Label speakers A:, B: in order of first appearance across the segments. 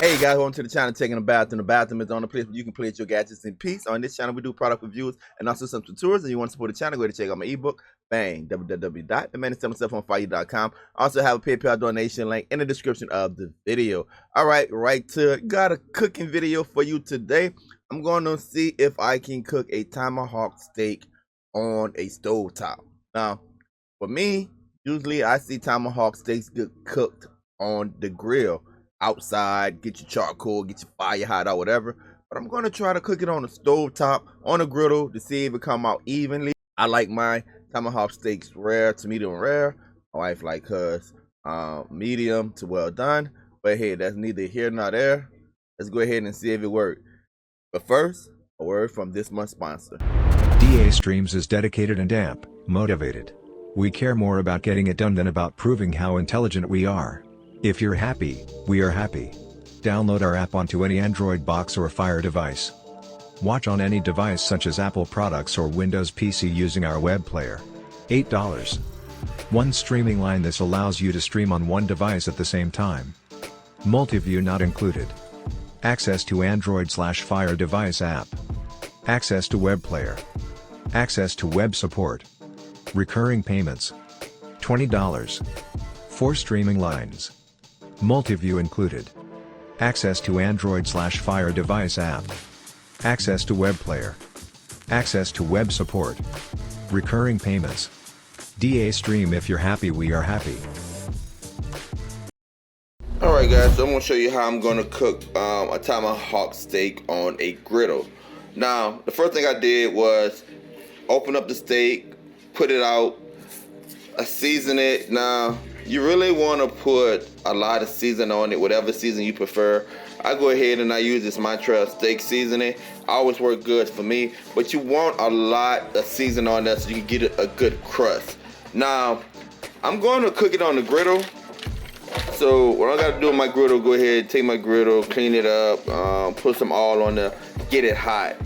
A: Hey guys, welcome to the channel Taking a Bath. And the bathroom is on the place where you can play with your gadgets in peace. On this channel, we do product reviews and also some tutorials. And you want to support the channel, go ahead and check out my ebook. Bang, www.themanistemmingself.fire.com. I also have a PayPal donation link in the description of the video. All right, right to it. Got a cooking video for you today. I'm going to see if I can cook a tomahawk steak on a stovetop. Now, for me, usually I see tomahawk steaks get cooked on the grill. Outside, get your charcoal, get your fire hot or whatever. But I'm gonna try to cook it on the stove top, on a griddle to see if it come out evenly. I like my tomahawk steaks rare to medium rare. My wife like hers medium to well done. But hey, that's neither here nor there. Let's go ahead and see if it works. But first, a word from this month's sponsor.
B: DST Streams is dedicated and amp motivated. We care more about getting it done than about proving how intelligent we are. If you're happy, we are happy. Download our app onto any Android box or Fire device. Watch on any device such as Apple products or Windows PC using our web player. $8. One streaming line. This allows you to stream on one device at the same time. Multi-view not included. Access to Android/Fire device app. Access to web player. Access to web support. Recurring payments. $20. 4 streaming lines. Multi-view included. Access to Android/Fire device app. Access to web player. Access to web support. Recurring payments. DST Stream. If you're happy, we are happy.
A: Alright guys, so I'm going to show you how I'm going to cook a tomahawk steak on a griddle. Now, the first thing I did was open up the steak, put it out, season it. Now, you really want to put a lot of season on it, whatever season you prefer. I go ahead and I use this Montreal steak seasoning. Always work good for me, but you want a lot of season on that so you can get a good crust. Now, I'm going to cook it on the griddle. So what I got to do with my griddle, go ahead, take my griddle, clean it up, put some oil on there, get it hot.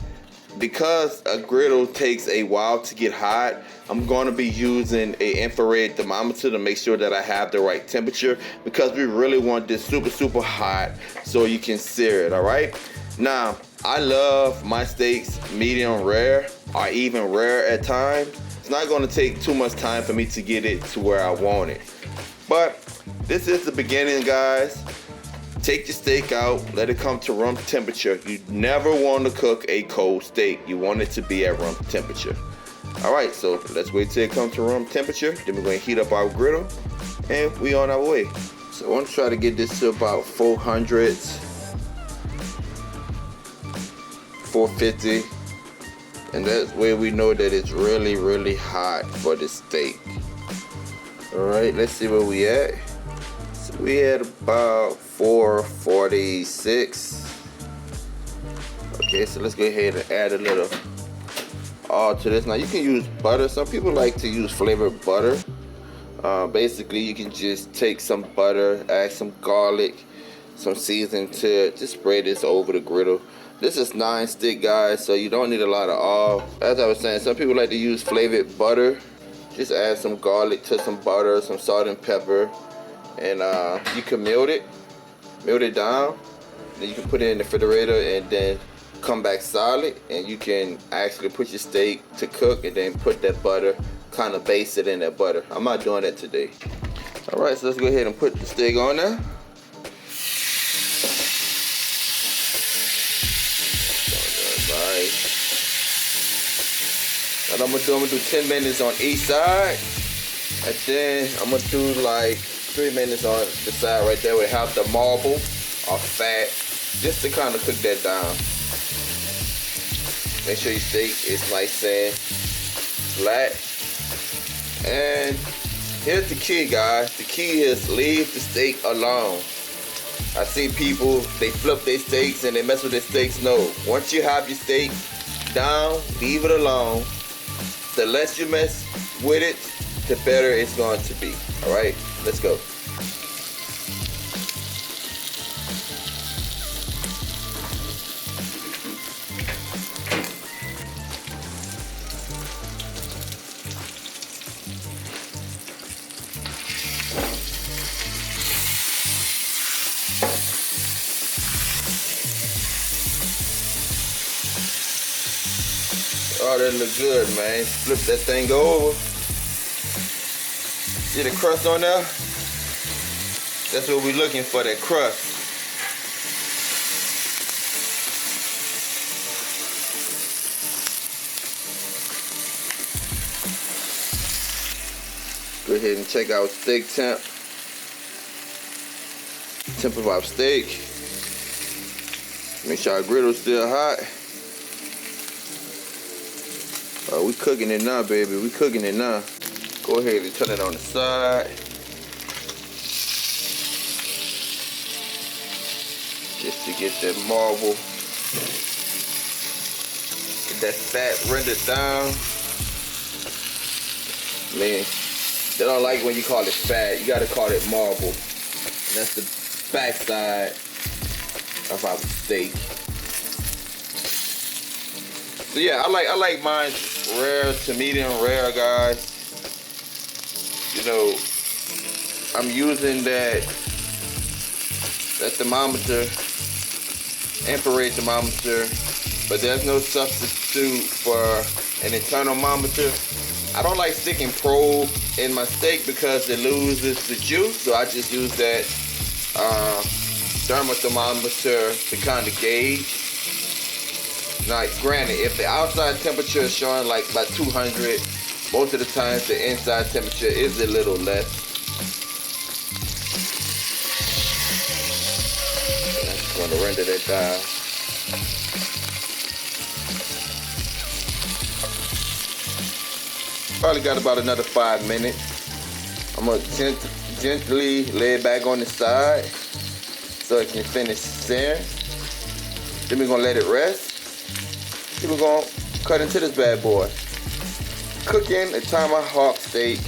A: Because a griddle takes a while to get hot, I'm going to be using an infrared thermometer to make sure that I have the right temperature, because we really want this super hot so you can sear it. All right, now I love my steaks medium rare or even rare at times. It's not going to take too much time for me to get it to where I want it, but this is the beginning, guys. Take your steak out, let it come to room temperature. You never want to cook a cold steak. You want it to be at room temperature. Alright, so let's wait till it comes to room temperature. Then we're going to heat up our griddle and we on our way. So I want to try to get this to about 400, 450. And that's where we know that it's really hot for the steak. Alright, let's see where we at. So we had about 446. Okay, so let's go ahead and add a little oil to this. Now you can use butter. Some people like to use flavored butter. Basically, you can just take some butter, add some garlic, some seasoning to it. Just spray this over the griddle. This is non-stick, guys, so you don't need a lot of oil. As I was saying, some people like to use flavored butter. Just add some garlic to some butter, some salt and pepper. And you can melt it down, then you can put it in the refrigerator and then come back solid, and you can actually put your steak to cook and then put that butter, kind of baste it in that butter. I'm not doing that today. Alright, so let's go ahead and put the steak on there. What I'm gonna do 10 minutes on each side, and then I'm gonna do like 3 minutes on the side right there with half the marble or fat, just to kind of cook that down. Make sure your steak is nice and flat. And here's the key, guys. The key is leave the steak alone. I see people, they flip their steaks and they mess with their steaks. No, once you have your steak down, leave it alone. The less you mess with it, the better it's going to be. All right, let's go. Oh, that look good, man. Flip that thing over. See the crust on there? That's what we're looking for, that crust. Go ahead and check out steak temp. Temp of our steak. Make sure our griddle's still hot. We cooking it now, baby. We cooking it now. Go ahead and turn it on the side. Just to get that marble. Get that fat rendered down. Man, they don't like when you call it fat. You gotta call it marble. And that's the back side of our steak. So yeah, I like mine rare to medium rare, guys. You know, I'm using that thermometer, infrared thermometer, but there's no substitute for an internal thermometer. I don't like sticking probe in my steak because it loses the juice, so I just use that thermal thermometer to kind of gauge. Now, granted, if the outside temperature is showing like about 200, most of the times the inside temperature is a little less. I'm just going to render that down. Probably got about another 5 minutes. I'm going to gently lay it back on the side so it can finish searing. Then we're going to let it rest. Then we're going to cut into this bad boy. Cooking a tomahawk steak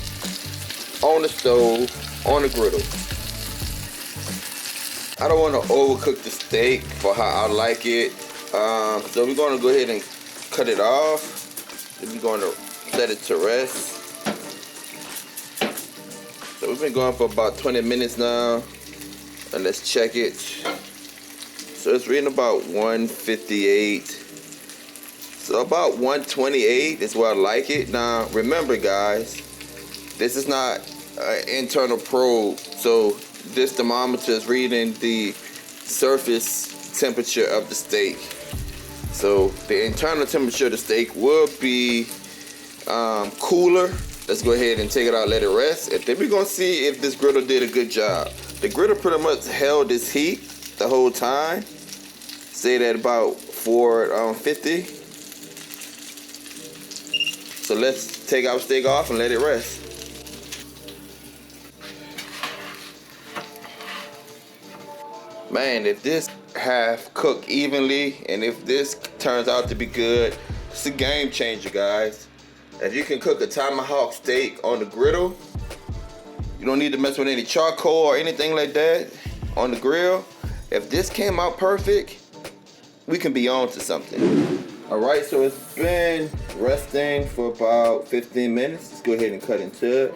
A: on the stove, on the griddle. I don't want to overcook the steak for how I like it. So we're going to go ahead and cut it off. Then we're going to let it to rest. So we've been going for about 20 minutes now. And let's check it. So it's reading about 158. So about 128 is where I like it. Now remember, guys, this is not an internal probe. So this thermometer is reading the surface temperature of the steak. So the internal temperature of the steak will be cooler. Let's go ahead and take it out, let it rest, and then we're gonna see if this griddle did a good job. The griddle pretty much held its heat the whole time. Say that about 450. So let's take our steak off and let it rest. Man, if this half cooked evenly and if this turns out to be good, it's a game changer, guys. If you can cook a tomahawk steak on the griddle, you don't need to mess with any charcoal or anything like that on the grill. If this came out perfect, we can be on to something. All right, so it's been resting for about 15 minutes. Let's go ahead and cut into it.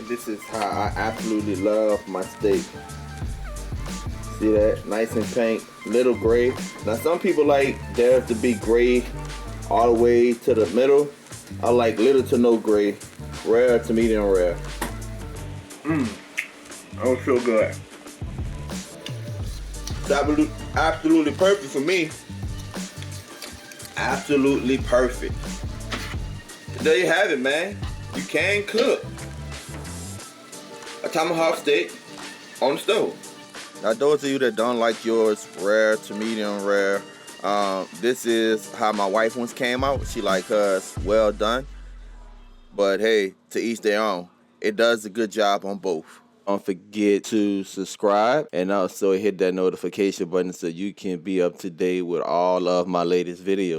A: This is how I absolutely love my steak. See that? Nice and pink, little gray. Now some people like theirs to be gray all the way to the middle. I like little to no gray, rare to medium rare. Oh, so good. It's absolutely perfect for me. Absolutely perfect. There you have it, man. You can cook a tomahawk steak on the stove. Now those of you that don't like yours rare to medium rare, this is how my wife once came out. She like hers well done. But hey, to each their own. It does a good job on both. Don't forget to subscribe and also hit that notification button so you can be up to date with all of my latest videos.